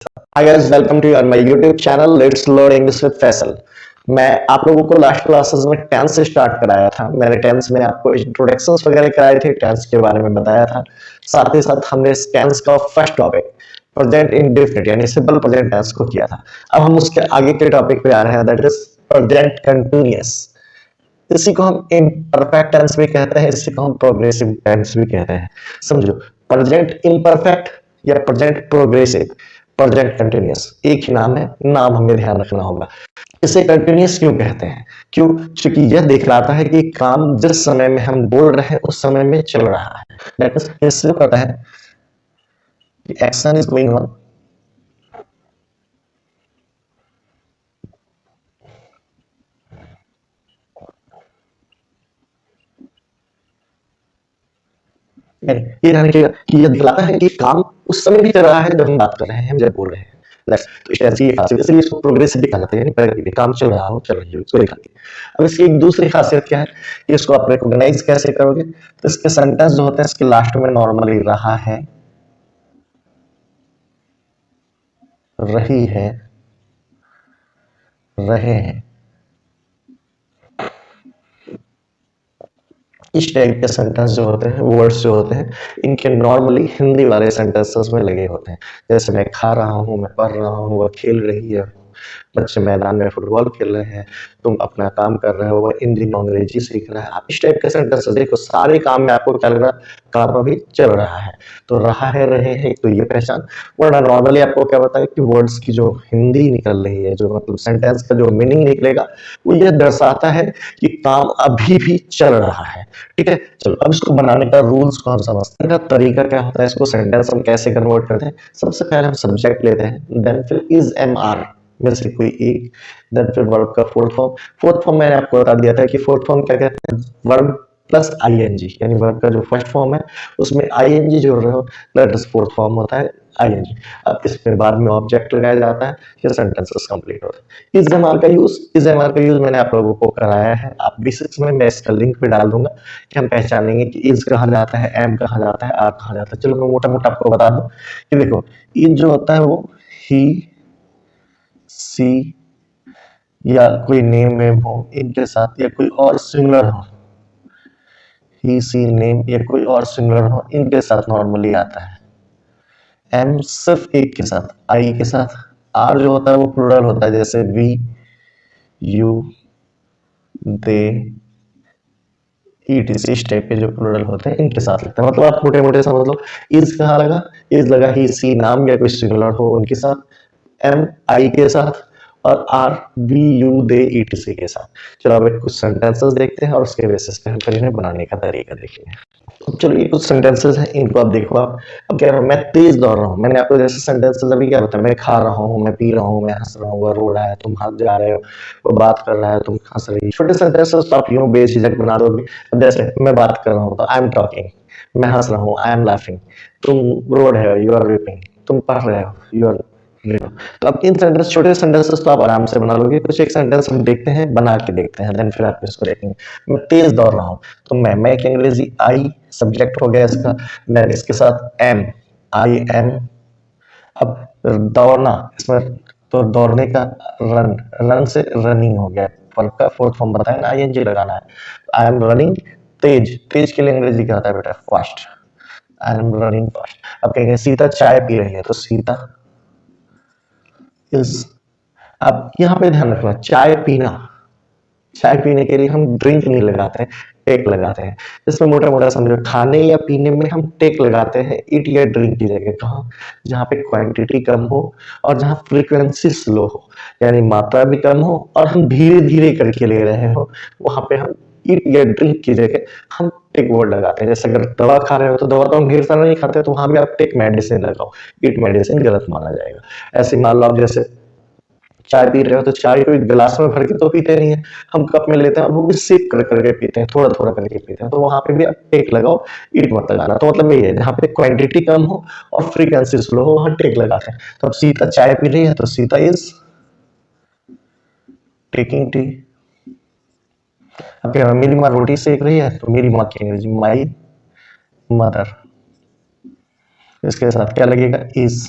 Hi guys, welcome to my YouTube channel Let's Learn English with Faisal। मैं आप लोगों को लास्ट क्लासेस में टेंस से स्टार्ट कराया था। मैंने टेंस में आपको इंट्रोडक्शंस वगैरह कराए थे, टेंस के बारे में बताया था। साथ ही साथ हमने इस टेंस का फर्स्ट टॉपिक प्रेजेंट इंडेफिनिट यानी सिंपल प्रेजेंट टेंस को किया था। अब हम उसके आगे के टॉपिक पे आ रहे हैं, दैट इज प्रेजेंट कंटिन्यूअस। इसी को हम इम्परफेक्ट टेंस भी कहते हैं, इसी को हम प्रोग्रेसिव टेंस भी कहते हैं। समझो, प्रेजेंट इम्परफेक्ट या प्रेजेंट प्रोग्रेसिव, प्रेजेंट कंटिन्यूअस एक ही नाम है, नाम हमें ध्यान रखना होगा। इसे कंटिन्यूअस क्यों कहते हैं? क्यों? क्योंकि यह दिखलाता है कि काम जिस समय में हम बोल रहे हैं उस समय में चल रहा है। दैट इज, इससे पता है कि एक्शन इज गोइंग ऑन, ये रहने के कि यह दिखलाता है कि काम उस समय भी चल रहा है जब हम बात कर रहे हैं, हम जब बोल रहे हैं। तो इस तरह से ये खासियत, इसलिए इसको प्रोग्रेसिव भी कहा जाता है, यानी प्रगति भी, काम चल रहा हो, चल रही हो, इसको दिखाती है। अब इसकी एक दूसरी खासियत क्या है, कि इसको आप रिकॉग्नाइज कैसे करोगे? तो इसके सेंटेंस जो होते हैं इसके लास्ट में नॉर्मली रहा है, रही है, रहे हैं, इस टाइप के सेंटेंस जो होते हैं, वर्ड्स जो होते हैं, इनके नॉर्मली हिंदी वाले सेंटेंसेस में लगे होते हैं। जैसे मैं खा रहा हूँ, मैं पढ़ रहा हूँ, वह खेल रही है, बच्चे मैदान में फुटबॉल खेल रहे हैं, तुम अपना काम कर रहे हो, वह हिंदी अंग्रेजी सीख रहा है। आप इस टाइप के सेंटेंसेस देखो, सारे काम में आपको क्या लग रहा है? काम अभी चल रहा है। तो रहा है, रहे हैं, तो ये पहचान। वरना नॉर्मली आपको क्या बताया कि वर्ड्स की जो हिंदी निकल रही है, जो मतलब सेंटेंस का जो मीनिंग निकलेगा, वो ये दर्शाता है कि काम अभी भी चल रहा है। ठीक है, चलो अब इसको बनाने का रूल्स को हम समझते हैं। तरीका क्या होता है, इसको सेंटेंस हम कैसे कन्वर्ट करते हैं? सबसे पहले हम सब्जेक्ट लेते हैं, देन फिर इज एम आर में से कोई एक, देन फिर वर्ब का फोर्थ फॉर्म। फोर्थ फॉर्म मैंने आपको बता दिया था कि फोर्थ फॉर्म क्या कहते हैं? वर्ब प्लस आईएनजी, यानी वर्ब का जो फर्स्ट फॉर्म है उसमें आईएनजी जोड़ रहे हो, दैट इज फोर्थ फॉर्म होता है आईएनजी। अब इसमें बाद में ऑब्जेक्ट लगाया जाता है, फिर सेंटेंसेस कंप्लीट होते हैं। इज एम आर का यूज मैंने आप लोगों को कराया है, आप बेसिक्स में मैं इसका लिंक भी डाल दूंगा कि हम पहचानेंगे कि इज कहा जाता है, एम कहा जाता है, आर कहा जाता है। चलो मैं मोटा मोटा आपको बता दूं कि देखो, इज जो होता है वो ही, सी या कोई नेम वेम हो इनके साथ, या कोई और सिमिलर हो, ही सी नेम या कोई और सिमिलर हो इनके साथ नॉर्मली आता है। एम सिर्फ एक के साथ, आई के साथ। आर जो होता है वो प्लूरल होता है, जैसे वी, यू, दे, ईटीसी, इस टाइप के जो प्लूरल होते हैं इनके साथ लगता है। मतलब आप मोटे मोटे समझ लो, इज कहाँ लगा? इज लगा ही सी नाम या कोई सिमिलर हो उनके साथ, एम आई के साथ, और are we you they ETC के साथ। चलो अब कुछ सेंटेंसेस देखते हैं और उसके बेसिस पे हम फिर इन्हें बनाने का तरीका देखेंगे। चलो ये कुछ सेंटेंसेस हैं, इनको आप देखो। आप अब कह रहा हूँ मैं तेज दौड़ रहा हूँ, मैंने आपको जैसे सेंटेंसेस अभी क्या बताया, मैं खा रहा हूँ, मैं पी रहा हूँ, मैं हंस रहा हूँ, वह रो रहा है, तुम हंस जा रहे हो, वो बात कर रहा है, तुम हंस रही हो। छोटे सेंटेंसेस तो आप यूं बेझिझक बना दोगे। अब जैसे मैं बात कर रहा हूँ तो आई एम टॉकिंग, मैं हंस रहा हूँ, आई एम लाफिंग, तुम रो रहे हो, यू आर वीपिंग, तुम पढ़ रहे हो, यू आर। तो अब इन सेंटेंस, छोटे सेंटेंसेस तो आप आराम से बना लोगे। कुछ एक सेंटेंस हम देखते हैं, बना के देखते हैं, देन फिर आप इसको देखेंगे। मैं तेज दौड़ रहा हूँ, तो मैं एक अंग्रेजी आई सब्जेक्ट हो गया इसका, देन इसके साथ एम, आई एम। अब दौड़ना, इसमें तो दौड़ने का रन, रन से रनिंग हो गया, वर्ब का फोर्थ फॉर्म बताया ना, आईएनजी लगाना है। आई एम रनिंग तेज, तेज के लिए अंग्रेजी क्या होता है बेटा? Fast. I am running fast. अब कहेंगे सीता चाय पी रही है, तो सीता इज। अब यहाँ पे ध्यान रखना, चाय पीना, चाय पीने के लिए हम ड्रिंक नहीं लगाते हैं, टेक लगाते हैं। इसमें मोटा मोटा समझो, खाने या पीने में हम टेक लगाते हैं इट या ड्रिंक की जगह। कहाँ? जहाँ पे क्वांटिटी कम हो और जहाँ फ्रीक्वेंसी स्लो हो, यानी मात्रा भी कम हो और हम धीरे धीरे करके ले रहे हो, वहां पे हम ईट या ड्रिंक की जगह हम टेक वर्ड लगाते हैं। जैसे अगर दवा खा रहे हो तो दवा तो हम ढेर सारा नहीं खाते, तो वहां भी आप टेक मेडिसिन लगाओ, ईट मेडिसिन गलत माना जाएगा। ऐसे मान लो आप जैसे चाय पी रहे हो तो चाय को गिलास में भर के तो पीते नहीं है, हम कप में लेते हैं, वो भी सिप कर करके पीते हैं, थोड़ा थोड़ा करके पीते हैं। तो वहां पे भी आप टेक लगाओ, ईट मत लगाना। तो मतलब ये है, जहाँ पे क्वांटिटी कम हो और फ्रीक्वेंसी स्लो हो वहां टेक लगाते हैं। तो अब सीता चाय पी रही है तो सीता इज टेकिंग टी। अब क्या, मेरी माँ रोटी सेक रही है तो मेरी माँ की अंग्रेजी माई मदर, इसके साथ क्या लगेगा? इज।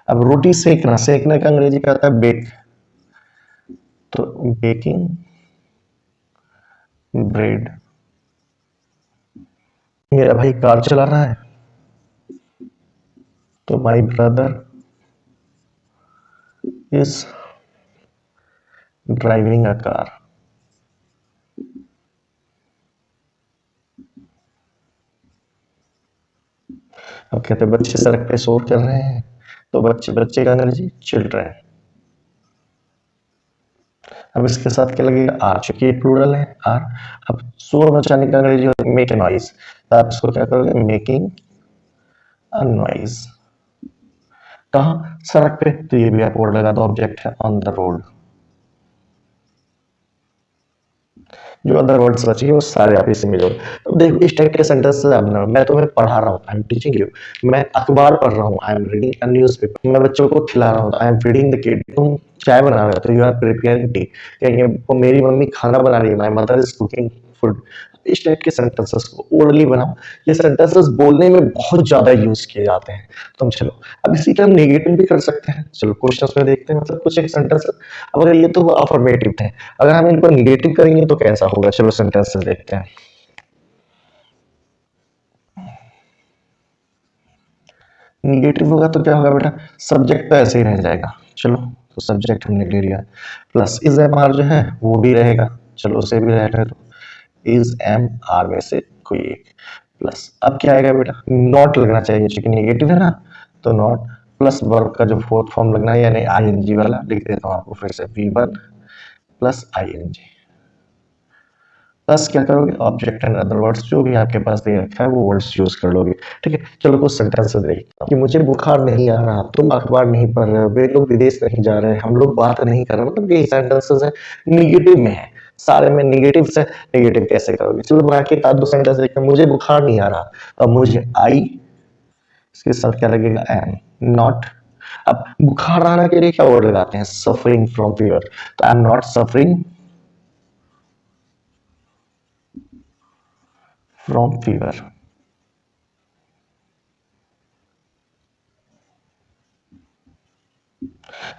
अब रोटी सेकना, सेकने का अंग्रेजी क्या होता है? बेक। तो बेकिंग ब्रेड। मेरा भाई कार चला रहा है, तो my brother is driving a car. अब कहते हैं बच्चे सड़क पे शोर कर रहे हैं, तो बच्चे, बच्चे का अंग्रेजी चिल्ड्रन। अब इसके साथ क्या लगेगा? आर, चूंकि ये प्लूरल है आर। अब शोर मचाने का अंग्रेजी होता है मेक ए नॉइज, तो आप इसको क्या करोगे? Making a noise. कहाँ? सड़क पे, तो ये भी आप वर्ड लगा दो, ऑब्जेक्ट है ऑन द रोड। जो अदर वर्ड्स बचे वो सारे आप इसी में जोड़। तो देखो इस टाइप के सेंटेंस से आप, मैं तुम्हें पढ़ा रहा हूँ, आई एम टीचिंग यू। मैं अखबार पढ़ रहा हूँ, I am reading a newspaper. मैं बच्चों को खिला रहा हूँ, I am feeding the kid. तुम चाय बना रहे हो, तो यू आर प्रिपेयरिंग टी। कहेंगे वो मेरी मम्मी खाना बना रही है, my mother is cooking food. इस टाइप के सेंटेंसेस को ओरली बनाओ। ये सेंटेंसेस बोलने में बहुत ज्यादा यूज किए जाते हैं। तुम चलो अब इसी का हम नेगेटिव भी कर सकते हैं। चलो क्वेश्चंस में देखते हैं, मतलब कुछ एक सेंटेंस। अब अगर ये तो अफर्मेटिव थे, अगर हम इनको निगेटिव करेंगे तो कैसा होगा? चलो सेंटेंसेस देखते हैं। निगेटिव होगा तो क्या होगा बेटा? सब्जेक्ट तो ऐसे ही रह जाएगा। चलो तो सब्जेक्ट हमने ले लिया, प्लस इज एम आर जो है वो भी रहेगा। चलो उसे भी रह दो, इज एम आर में से कोई एक। प्लस अब क्या आएगा बेटा? नॉट लगना चाहिए, क्योंकि नेगेटिव है ना, तो नॉट। प्लस वर्ब का जो फोर्थ फॉर्म लगना है, यानी आई एन जी वाला लिख देता हूँ आपको फिर से, V one plus I N G. Plus क्या करोगे? ऑब्जेक्ट एंड अदर वर्ड्स जो भी आपके पास दे रखा है वो वर्ड्स यूज कर लोगे। ठीक है, चलो कुछ सेंटेंसेस देखते हैं। कि मुझे बुखार नहीं आ रहा, तुम अखबार नहीं पढ़ रहे हो, वे लोग विदेश नहीं जा रहे, हम लोग बात नहीं कर रहे, मतलब ये सेंटेंसेस है निगेटिव में है, सारे में निगेटिव से। निगेटिव कैसे करोगे? चलो बना के दो सेंटेंस देखते हैं। मुझे बुखार नहीं आ रहा, अब मुझे आई, इसके साथ क्या लगेगा? एम। नॉट। अब बुखार आना के लिए क्या वर्ड लगाते हैं? सफरिंग फ्रॉम फीवर, तो I am not suffering from fever.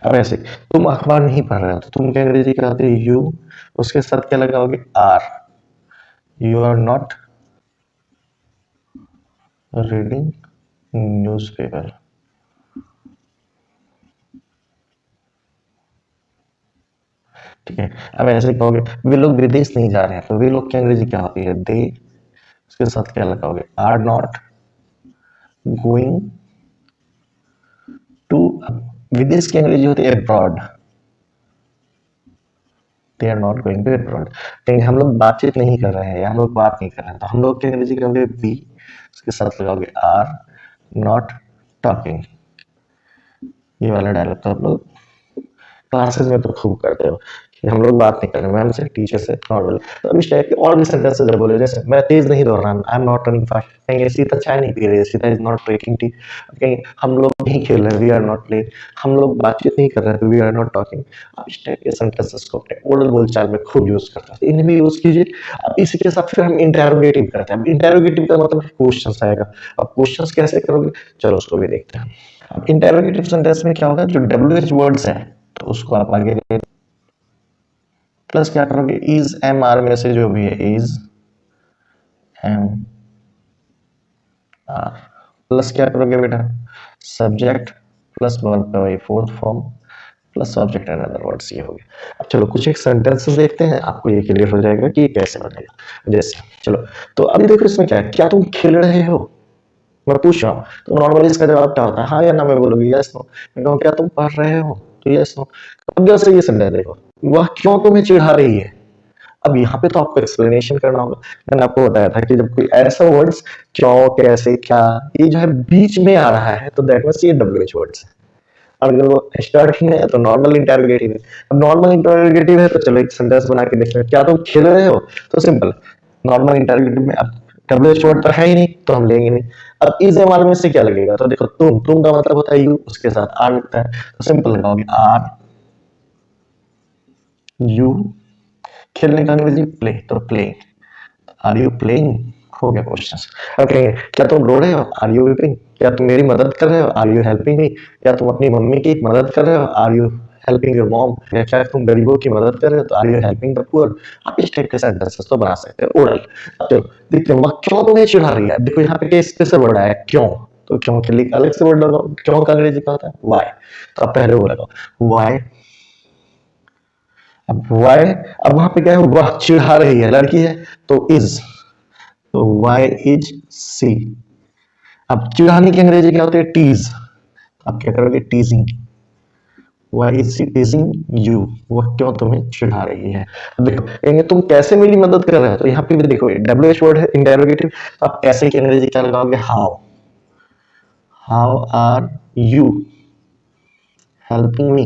अब ऐसे तुम अखबार नहीं पढ़ रहे हो, तो तुम क्या अंग्रेजी क्या आती है? यू, उसके साथ क्या लगाओगे? Are. You are not reading newspaper. ठीक है, अब ऐसे कहोगे वे लोग विदेश नहीं जा रहे हैं, तो वे लोग की अंग्रेजी क्या होती है? दे। उसके साथ क्या लगाओगे? Are not going to. विदेश की अंग्रेजी होती है abroad, they are not going to abroad. कहीं हम लोग बातचीत नहीं कर रहे हैं या हम लोग बात नहीं कर रहे हैं, तो हम लोग की अंग्रेजी कहोगे वी। उसके साथ लगाओगे आर नॉट टॉकिंग। ये वाला डायलॉग तो आप लोग क्लासेस में तो खूब करते हो कि हम लोग बात नहीं कर रहे, मैम से, टीचर से, नॉर्मल। तो अब इस टाइप के और भी सेंटेंसेस अगर बोले, जैसे मैं तेज नहीं दौड़ रहा, I am not running fast. कहेंगे सीता चाय नहीं पी रही है, Sita is not drinking tea. कहेंगे हम लोग नहीं खेल रहे, वी आर नॉट प्लेइंग। हम लोग बातचीत नहीं कर रहे हैं, वी आर नॉट टॉकिंग। आप इस टाइप के सेंटेंसेस को अपने ओरल बोलचाल में खूब यूज करते हैं, इन्हें भी यूज कीजिए। अब इसी के साथ फिर हम इंटेरोगेटिव करते हैं। अब इंटेरोगेटिव का मतलब क्वेश्चन आएगा। अब क्वेश्चन कैसे करोगे? चलो उसको भी देखते हैं। अब इंटेरोगेटिव सेंटेंस में क्या होगा? जो डब्ल्यू एच वर्ड्स है, तो उसको आप आगे प्लस क्या करोगे? इज एम आर में से जो भी है, इज एम आर, प्लस क्या करोगे बेटा? सब्जेक्ट प्लस वर्ब का वही fourth form plus object and other words, ये हो गया। अब चलो कुछ एक सेंटेंसेस देखते हैं, आपको ये क्लियर हो जाएगा कि ये कैसे बनेगा। जैसे चलो, तो अभी देखो इसमें क्या है? क्या तुम खेल रहे हो? मैं पूछ रहा हूँ, तो नॉर्मली इसका जवाब क्या होता है? हाँ या ना में बोलोगे, यस नो। मैं कहूँ क्या तुम पढ़ रहे हो, तो यस नो। अब जैसे ये सेंटेंस देखो, वह क्यों तुम्हें चिढ़ा रही है। अब यहाँ पे तो आपको एक्सप्लेनेशन करना होगा। मैंने आपको बताया था कि जब कोई ऐसा वर्ड्स, क्यों, कैसे, क्या, ये जो है बीच में आ रहा है, तो दैट मींस ये डब्ल्यूएच वर्ड्स है। और अगर वो स्टार्टिंग में है तो नॉर्मल इंटरोगेटिव है। अब नॉर्मल इंटरोगेटिव है तो चलो एक सेंटेंस बना के देखते हैं। क्या तुम खेल रहे हो? तो सिंपल, नॉर्मल इंटरोगेटिव में अब डब्ल्यूएच वर्ड तो है ही नहीं, तो हम लेंगे नहीं। अब इज एम आर में से क्या लगेगा? तो देखो तुम का मतलब होता है यू, उसके साथ आर लगता है, तो सिंपल लगाओगे आर यू। खेलने का अंग्रेजी प्ले, तो प्लेइंग। Are you playing? हो गया क्वेश्चन। ओके, क्या तुम रो रहे हो? Are you weeping? क्या तुम मेरी मदद कर रहे हो? Are you helping me? क्या तुम अपनी मम्मी की मदद कर रहे हो? Are you helping your mom? या क्या तुम गरीबों की मदद कर रहे हो? तो are you helping the poor? आप इस टाइप के सेंटेंसेस तो बना सकते हो ओरल। चलो देखते हैं, वह क्यों तुम्हें चिढ़ा रही है। देखो यहाँ पे केस कैसे वर्ड आया, क्यों। तो क्यों के लिए अलग से वर्ड लगाओ, क्यों का अंग्रेजी का होता है व्हाई। तो आप पहले वो लगाओ व्हाई। अब व्हाई, अब वहां पे क्या है, वह चिढ़ा रही है, लड़की है तो इज, तो वाई इज सी। अब चिढ़ाने की अंग्रेजी क्या होती है, टीज। आप क्या करोगे, teasing. Why is she teasing you? वह क्यों तुम्हें चिढ़ा रही है। अब देखो कहेंगे तुम कैसे मेरी मदद कर रहे हो, तो यहाँ पे भी देखो डब्ल्यू एच वर्ड है इंटेरोगेटिव, तो आप कैसे की अंग्रेजी क्या लगाओगे, how. How are you helping me.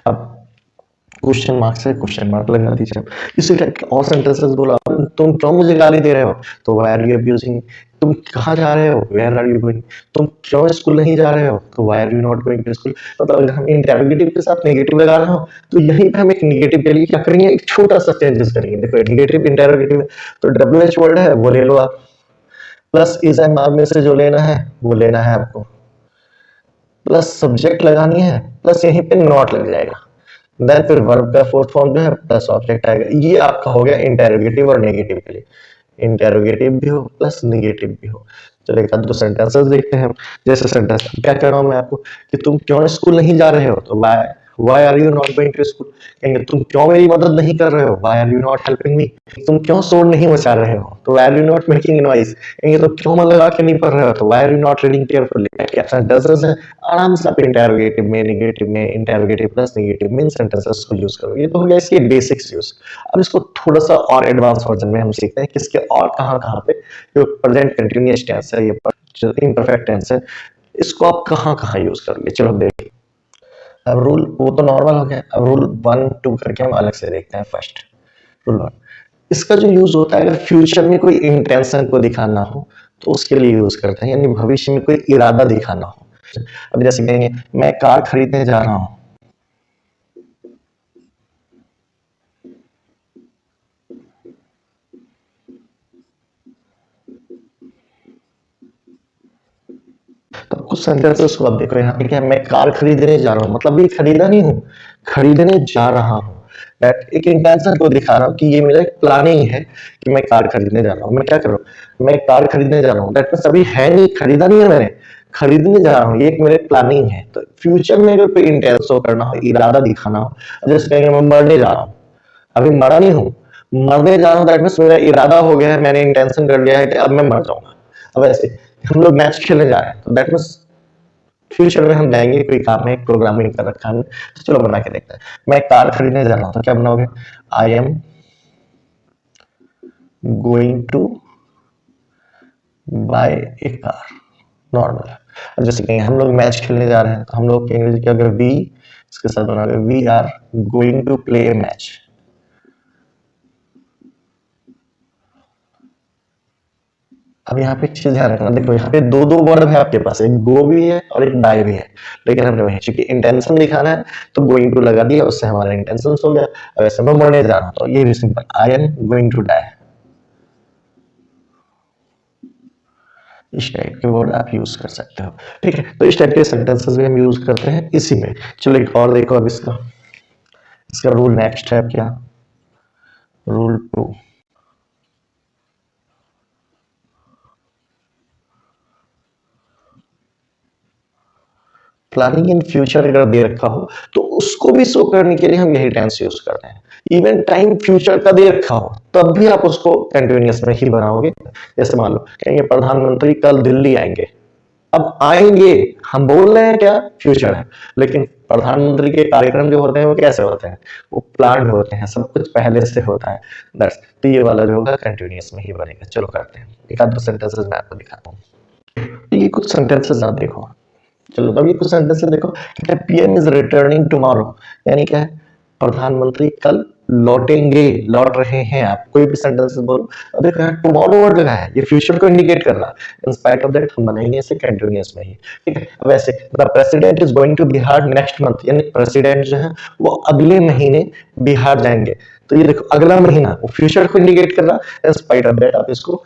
अब क्वेश्चन मार्क से क्वेश्चन मार्क लगा दीजिए। इसी टाइप के और सेंटेंसेस बोला, तुम क्यों मुझे गाली दे रहे हो, तो वाई आर यू अब्यूजिंग। तुम कहाँ जा रहे हो, वेयर आर यू गोइंग। तुम क्यों स्कूल नहीं जा रहे हो, तो why are you not going to school. मतलब अगर हम इंटरोगेटिव के साथ नेगेटिव लगा रहे हो, तो यहीं पे हम एक नेगेटिव के लिए क्या करेंगे, एक छोटा सा चेंजेस करेंगे। देखो नेगेटिव इंटरोगेटिव है, तो डब्ल्यू एच वर्ड है वो ले लो आप, प्लस इज एंड आर में से जो लेना है वो लेना है आपको, प्लस सब्जेक्ट लगानी है, प्लस यहीं पे नॉट लग जाएगा। देन फिर वर्ब का फोर्थ फॉर्म जो है प्लस ऑब्जेक्ट आएगा। ये आपका हो गया इंटेरोगेटिव और नेगेटिव के लिए। इंटेरोगेटिव भी हो प्लस नेगेटिव भी हो। चलो एक आध दो सेंटेंसेस देखते हैं हम। जैसे सेंटेंस क्या कह रहा हूं मैं आपको कि तुम क्यों स्कूल नहीं जा रहे हो, तो why are you not going to school. कहेंगे तुम क्यों मेरी मदद नहीं कर रहे हो, why are you not helping me. तुम क्यों शोर नहीं मचा रहे हो, तो why are you not making noise. कहेंगे तो क्यों मन लगा के नहीं पढ़ रहे हो, तो why are you not reading carefully. क्या सेंटेंसेस है, आराम से आप इंटेरोगेटिव में, नेगेटिव में, इंटेरोगेटिव प्लस नेगेटिव में इन सेंटेंसेस को यूज करो। ये तो हो गया इसके बेसिक्स यूज। अब इसको थोड़ा सा और एडवांस वर्जन में हम सीखते हैं किसके और कहाँ कहाँ पे जो प्रेजेंट कंटिन्यूअस टेंस है, ये इम्परफेक्ट टेंस है, इसको आप कहाँ कहाँ यूज करोगे। चलो देखिए, अब रूल वो तो नॉर्मल हो गया, अब रूल 1 2 करके हम अलग से देखते हैं। फर्स्ट रूल 1, इसका जो यूज होता है अगर फ्यूचर में कोई इंटेंशन को दिखाना हो तो उसके लिए यूज करते हैं, यानी भविष्य में कोई इरादा दिखाना हो। अब जैसे कहेंगे मैं कार खरीदने जा रहा हूं, तो कुछ सेंटेंसेस को आप देखो, यहाँ पे क्या है, मैं कार खरीदने जा रहा हूँ, मतलब ये खरीदा नहीं हूँ, खरीदने जा रहा हूँ। दैट एक इंटेंशन को दिखा रहा हूँ कि ये मेरा एक प्लानिंग है कि मैं कार खरीदने जा रहा हूँ। मैं क्या कर रहा हूँ, मैं कार खरीदने जा रहा हूँ, दैट मीन्स अभी है नहीं, खरीदा नहीं है मैंने, खरीदने जा रहा हूँ, ये एक मेरे प्लानिंग है। तो फ्यूचर में अगर कोई इंटेंशन करना हो, इरादा दिखाना हो, जैसे कहेंगे मैं मरने जा रहा हूँ, अभी मरा नहीं हूँ, मरने जा रहा हूँ, दैट मीन्स मेरा इरादा हो गया है, मैंने इंटेंशन कर लिया है कि अब मैं मर जाऊंगा। अब ऐसे हम लोग मैच खेलने जा रहे हैं, तो दैट मीन्स फ्यूचर में हम जाएंगे कोई काम में, प्रोग्रामिंग कर रखा है, तो चलो बना के देखते हैं। मैं कार खरीदने जा रहा हूँ, तो क्या बनाओगे, I am going to buy a car, normal. अब जैसे कहेंगे हम लोग मैच खेलने जा रहे हैं, तो हम लोग के अंग्रेजी क्या, अगर वी इसके साथ बनाओगे, we are going to play a match. अब यहाँ पे एक चीज ध्यान रखना, देखो यहाँ पे दो दो वर्ड है आपके पास, एक गो भी है और एक डाई भी है, लेकिन हमने वही चूंकि इंटेंशन दिखाना है तो गोइंग टू लगा दिया, उससे हमारा इंटेंशन हो गया। अब ऐसे मैं मरने जा रहा हूँ, तो ये भी simple, I am going to die. इस टाइप के वर्ड आप यूज कर सकते हो, ठीक है। तो इस टाइप के सेंटेंसेस भी हम यूज करते हैं इसी में। चलो एक और देखो, अब इसका इसका रूल नेक्स्ट है क्या, रूल 2। प्लानिंग इन फ्यूचर अगर दे रखा हो तो उसको भी शो करने के लिए हम यही टेंस यूज करते हैं। इवन टाइम फ्यूचर का दे रखा हो तब भी आप उसको कंटिन्यूअस में ही बनाओगे। जैसे मान लो कहेंगे प्रधानमंत्री कल दिल्ली आएंगे, अब आएंगे हम बोल रहे हैं क्या, फ्यूचर है, लेकिन प्रधानमंत्री के कार्यक्रम जो होते हैं वो कैसे होते हैं, वो प्लान होते हैं, सब कुछ पहले से होता है। दस तो ये वाला जो होगा कंटिन्यूअस में ही बनेगा। चलो करते हैं, एक आध दो सेंटेंसेस मैं आपको दिखाता हूँ। ये कुछ सेंटेंसेस आप देखो, चलो तब ये कुछ सेंटेंस देखो, पीएम इज रिटर्निंग टुमारो, यानी क्या है, प्रधानमंत्री कल लौटेंगे, लौट रहे हैं। आप कोई भी सेंटेंस बोलो, अब देखो यहाँ टुमारो वर्ड लगा है, ये फ्यूचर को इंडिकेट कर रहा है। इन स्पाइट ऑफ दैट हम बनाएंगे इसे कंटिन्यूअस में ही, ठीक है। अब ऐसे the president is going to Bihar next month, यानी प्रेसिडेंट जो है वो अगले महीने बिहार जाएंगे, तो ये देखो अगला महीना वो फ्यूचर को इंडिकेट कर रहा है, इन स्पाइट ऑफ दैट आप इसको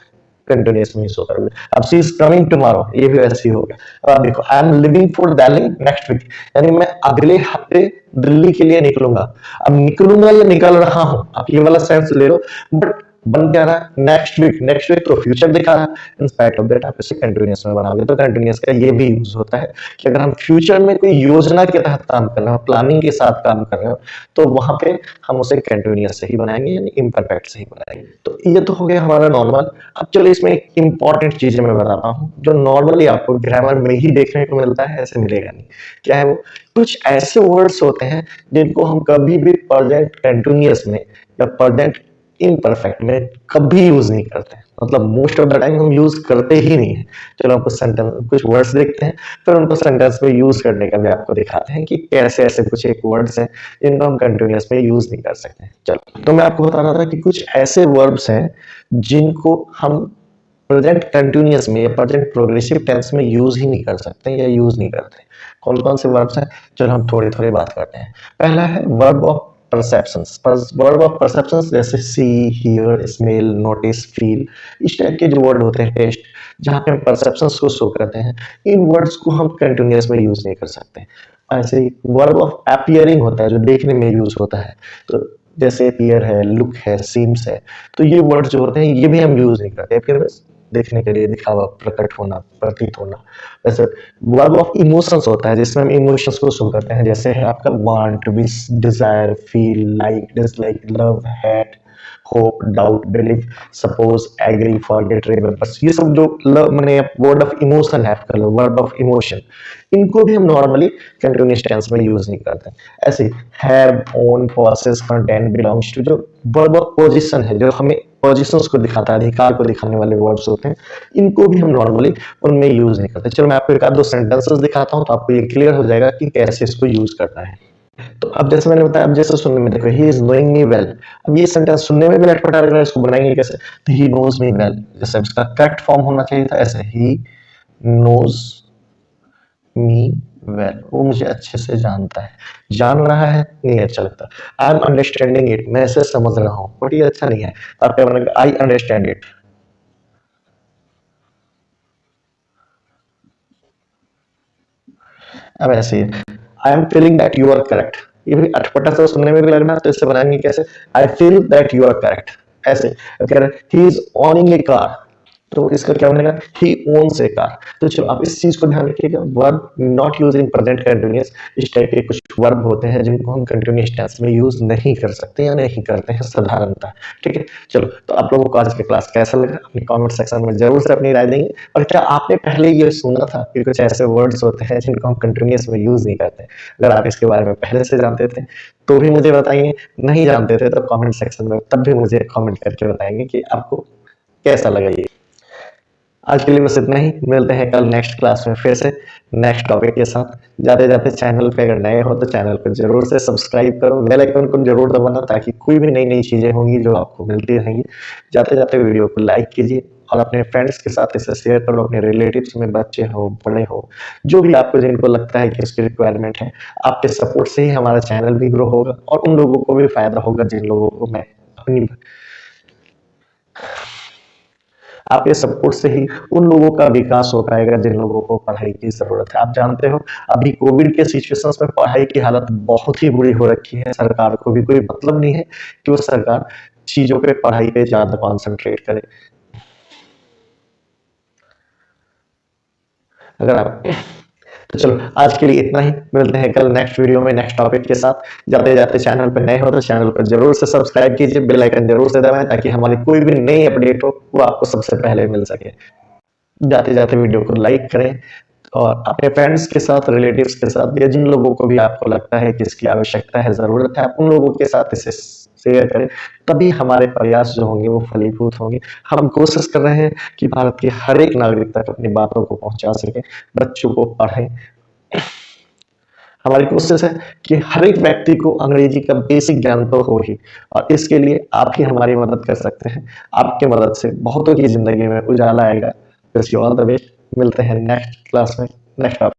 कंटिन्यूअस में शो करोगे। अब सी इज कमिंग टुमारो, ये भी वैसे ही हो गया। अब आप देखो I am living for Delhi next week, यानी मैं अगले हफ्ते दिल्ली के लिए निकलूंगा। अब निकलूंगा या निकल रहा हूं, आप ये वाला सेंस ले लो, बट बन क्या रहा है नेक्स्ट वीक। नेक्स्ट वीक तो फ्यूचर दिखा रहा है, इन स्पाइट ऑफ दैट आप इसे कंटिन्यूअस में बनाओगे। तो कंटिन्यूअस का ये भी यूज होता है कि अगर हम फ्यूचर में कोई योजना के तहत काम कर रहे हो, प्लानिंग के साथ काम कर रहे हो, तो वहां पे हम उसे कंटिन्यूअस से ही बनाएंगे, यानी इम्परफेक्ट से ही बनाएंगे। तो ये तो हो गया हमारा नॉर्मल। अब चलो इसमें एक इंपॉर्टेंट चीजें मैं बताता हूँ जो नॉर्मली आपको ग्रामर में ही देखने को मिलता है, ऐसे मिलेगा नहीं। क्या है वो? कुछ ऐसे वर्ड्स होते हैं जिनको हम कभी भी प्रेजेंट कंटिन्यूअस में या प्रेजेंट इम्परफेक्ट में कभी यूज नहीं करते, मतलब मोस्ट ऑफ द टाइम हम यूज करते ही नहीं है। चलो आपको सेंटेंस कुछ वर्ड्स देखते हैं, फिर उनको सेंटेंस में यूज करने का भी आपको दिखाते हैं कि कैसे ऐसे कुछ एक वर्ड्स हैं जिनको हम कंटिन्यूअस में यूज नहीं कर सकते। चलो तो मैं आपको बता रहा था कि कुछ ऐसे वर्ब्स हैं जिनको हम प्रेजेंट कंटिन्यूअस में या प्रेजेंट प्रोग्रेसिव टेंस में यूज ही नहीं कर सकते या यूज नहीं करते। कौन कौन से वर्ब्स हैं, चलो हम थोड़ी थोड़ी बात करते हैं। पहला है verb of perceptions. Verb of perceptions जैसे सी, हियर, स्मेल, नोटिस, फील, इस टाइप के जो वर्ड होते हैं, टेस्ट, जहाँ पे हम परसेप्शंस को शो करते हैं, इन वर्ड्स को हम कंटिन्यूअस में यूज नहीं कर सकते। ऐसे ही वर्ब ऑफ अपीयरिंग होता है जो देखने में यूज होता है, तो जैसे अपीयर है, लुक है, सीम्स है, तो ये वर्ड जो होते हैं ये भी हम यूज नहीं करते। अपीयर देखने के लिए, दिखावा, प्रकट होना, प्रतीत होना। वैसे वर्ब ऑफ इमोशंस होता है जिसमें हम इमोशंस को शो करते हैं, जैसे है आपका want, wish, desire, feel, like, dislike, love, hate, hope, doubt, believe, suppose, agree, forget, remembers, ये सब जो मैंने वर्ड ऑफ इमोशन है आपका, वर्ड ऑफ इमोशन, इनको भी हम नॉर्मली कंटिन्यूअस टेंस में यूज नहीं करते। ऐसे have, own, possess, content, belongs to, जो वर्ब ऑफ पोजीशन है, जो हमें पोजीशंस को दिखाता है, अधिकार को दिखाने वाले वर्ड्स होते हैं, इनको भी हम नॉर्मली उनमें यूज नहीं करते। चलो मैं आपको एक आध दो सेंटेंसेस दिखाता हूं तो आपको ये क्लियर हो जाएगा कि कैसे इसको यूज करना है। तो अब जैसे मैंने बताया, अब जैसे सुनने में देखो, he is knowing me well, अब ये सेंटेंस सुनने में भी लटपटा लग रहा है, इसको बनाएंगे कैसे? तो ही नोज मी वेल, जैसे इसका करेक्ट फॉर्म होना चाहिए था ऐसे, ही नोज मी वेल, वो मुझे अच्छे से जानता है। जान रहा है नहीं अच्छा लगता। आई एम अंडरस्टैंडिंग इट, मैं इसे समझ रहा हूँ, बट ये अच्छा नहीं है। आप क्या बनेगा? I understand it. अब ऐसे ही I am feeling that you are correct, ये भी अटपटा सा सुनने में भी लगना, तो इससे बनाएंगे कैसे? I feel that you are correct. ऐसे अगर he is owning a car, तो इसका क्या बनेगा? He owns a car. तो चलो आप इस चीज को ध्यान रखिएगा, verb not use in present continuous, इस टाइप के कुछ वर्ब होते हैं जिनको हम कंटिन्यूअस टेंस में यूज नहीं कर सकते या नहीं करते हैं साधारणतः। ठीक है, चलो तो आप लोगों को आज की क्लास कैसा लगा अपने कमेंट सेक्शन में जरूर से अपनी राय देंगे। और क्या आपने पहले ये सुना था कि कुछ ऐसे वर्ड्स होते हैं जिनको हम कंटिन्यूअस में यूज नहीं करते? अगर आप इसके बारे में पहले से जानते थे तो भी मुझे बताइए, नहीं जानते थे तो कमेंट सेक्शन में तब भी मुझे कमेंट करके बताएंगे कि आपको कैसा लगा ये। आज के लिए बस इतना ही, मिलते हैं कल नेक्स्ट क्लास में फिर से नेक्स्ट टॉपिक के साथ। जाते जाते चैनल पे अगर नए हो तो चैनल को जरूर से सब्सक्राइब करो, बेल आइकन को जरूर दबाना ताकि कोई भी नई नई चीजें होंगी जो आपको मिलती रहेंगी। जाते जाते वीडियो को लाइक कीजिए और अपने फ्रेंड्स के साथ इसे शेयर करो, अपने रिलेटिव्स में बच्चे हो, बड़े हो, जो भी आपको जिनको लगता है कि इसकी रिक्वायरमेंट है। आपके सपोर्ट से ही हमारा चैनल भी ग्रो होगा और उन लोगों को भी फायदा होगा जिन लोगों को मैं अपनी आपके सपोर्ट से ही उन लोगों का विकास हो पाएगा जिन लोगों को पढ़ाई की जरूरत है। आप जानते हो अभी कोविड के सिचुएशंस में पढ़ाई की हालत बहुत ही बुरी हो रखी है। सरकार को भी कोई मतलब नहीं है कि वो सरकार चीजों पे, पढ़ाई पे ज्यादा कॉन्सेंट्रेट करे। अगर आप तो चलो आज के लिए इतना ही, मिलते हैं कल नेक्स्ट वीडियो में नेक्स्ट टॉपिक के साथ। जाते जाते चैनल पर नए हो तो चैनल पर जरूर से सब्सक्राइब कीजिए, बेल आइकन जरूर से दबाएं ताकि हमारी कोई भी नई अपडेट हो वो आपको सबसे पहले मिल सके। जाते जाते वीडियो को लाइक करें और अपने फ्रेंड्स के साथ, रिलेटिव्स के साथ, या जिन लोगों को भी आपको लगता है कि इसकी आवश्यकता है, जरूरत है, आप उन लोगों के साथ इसे शेयर करें। तभी हमारे प्रयास जो होंगे वो फलीभूत होंगे। हम कोशिश कर रहे हैं कि भारत के हर एक नागरिक तक अपनी बातों को पहुंचा सके, बच्चों को पढ़ें। हमारी कोशिश है कि हर एक व्यक्ति को अंग्रेजी का बेसिक ज्ञान तो हो ही, और इसके लिए आप ही हमारी मदद कर सकते हैं। आपके मदद से बहुतों की जिंदगी में उजाला आएगा। Wish you all the best. मिलते हैं नेक्स्ट क्लास में नेक्स्ट